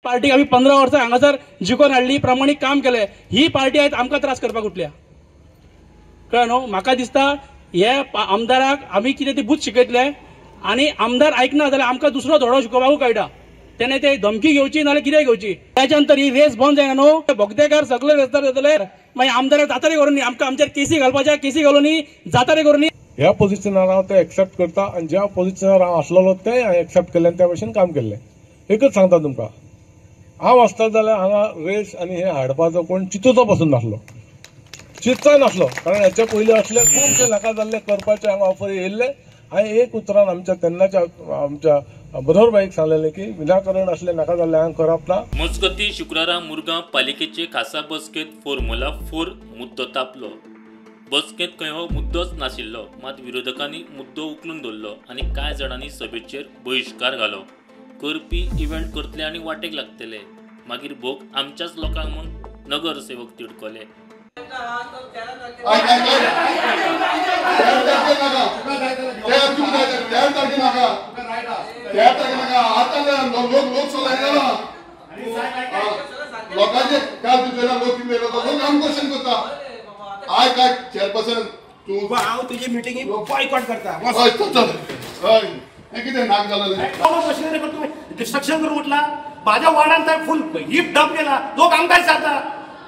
Party आम्ही 15 वर्सां हांगासर जिखोन हाडली, प्रामाणीक काम केले. ही पार्टी आयज आमकां त्रास करपाक उठल्या. कळ्ळें न्हू. म्हाका दिसता हे आमदाराक आमी कितें ती बूथ शिकयतले आनी आमदार आयकना जाल्यार आमकां दुसरो धडो शिकोवपाकूय कळटा. तेणे ते धमकी घेवची नाल्यार कितें घेवची. त्याच्या नंतर ही रेस बंद जायना न्हू. भोगदेकार सगळे रस्त्यार जातले मागीर आमदाराक जातारी करून आमकां आमचेर केसी घालपाच्या, केसी घालून जातारी करून ह्या पोझिशनार हांव ते एक्सेप्ट करता आनी ज्या पोझिशनार हांव आसलेलो तें हांवें एक्सेप्ट केलें आनी त्या भशेन काम केल्लें. एकच सांगता तुमकां, हांव आसता जाल्यार हांगा रेस आनी हे हाडपाचो कोण चिंतूचो पासून नासलो, चिंतचोय नासलो. कारण हेच्या पयलीं असले खुबशे नाका जाल्ले करपाचे हांगा ऑफर येयल्ले. हांवें एक उतरान आमच्या तेन्नाच्या आमच्या बरोबराईक सांगलेलें की विनाकारण असले नाका जाल्ले हांवें करप ना. मजगतीं शुक्रारा मुरगांव पालिकेचे खासा बसकेंत फॉर्म्युला 4 मुद्दो तापलो. बसकेंत खंय हो मुद्दोच नाशिल्लो, मात विरोधकांनी मुद्दो उखलून धरलो आनी कांय जाणांनी सभेचेर बहिष्कार घालो. करपी इव्हेंट करतले आनी वाटेक लागतले. मागीर भोग आमच्याच लोकांक म्हूण नगरसेवक तिडकले. आय काय चेअरपर्सन तू हांव तुजी मिटिंगी बॉयकॉट करता. कितें नाक जालें डिस्ट्रक्शन करून उठला. माझ्या वार्डान फुल हिप डंप केला. लोक आमकां विचारता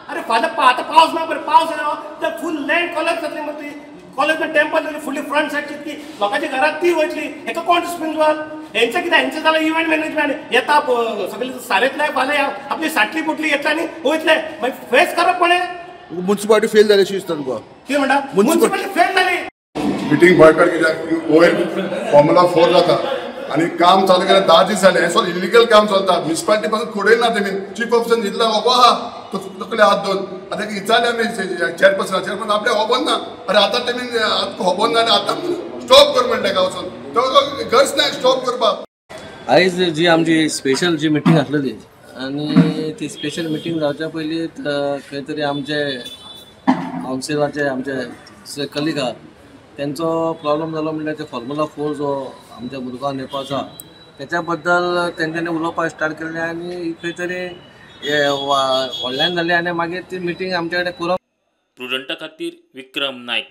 अरे आता पावस ना बरें पावस येना तर फुल लँड कॉलेज जातली मग ती कॉलेज टेम्पल जाली फुल्ली फ्रंट सायड चितकी लोकांच्या घरात ती वयतली. हेका कोण रिस्पॉन्सिबल? हेंचे कितें हेंचे जाल्यार इव्हेंट मॅनेजमेंट येता सगळे सारेतले फाल्यां आपली साटली पुटली येतले आनी वयतले मागीर फेस करप कोणें? म्युन्सिपालिटी फेल जाली अशी दिसता तुका? कितें म्हणटा म्युन्सिपालिटी फेल जाली. मिटींग बॉयकॉट कित्याक वयर फॉर्म्युला 4 जाता आनी काम चालू केलें 10 दीस जाले. हें सगळें इलिगल काम चलता. म्युन्सिपालिटी पासून खोडय ना तेमी. चीफ ऑफिसर न्हिदला हो आहा तकले हात दोन. आतां विचारले आमी चेअरपर्सन आपले खबर ना. अरे आतां तेमी खबर ना आनी आतां स्टॉप कर म्हणलें तेका वचून. तो गरज ना स्टॉप करपाक. आयज जी आमची स्पेशल जी मिटींग आसलेली आनी ती स्पेशल मिटींग जावच्या पयलीं खंय तरी आमचे कावन्सिलाचे आमचे कलीग आहा त्यांचो प्रॉब्लेम जालो म्हणल्यार ते फॉर्म्युला 4 जो आमच्या मुरगांव येवपाचो त्याच्या बद्दल तेंच्यांनी उलोवपाक स्टार्ट केलें आनी खंय तरी व्हडल्यान जालें आनी मागीर ती मिटींग आमचे कडेन करप. प्रुडंटा खातीर विक्रम नायक.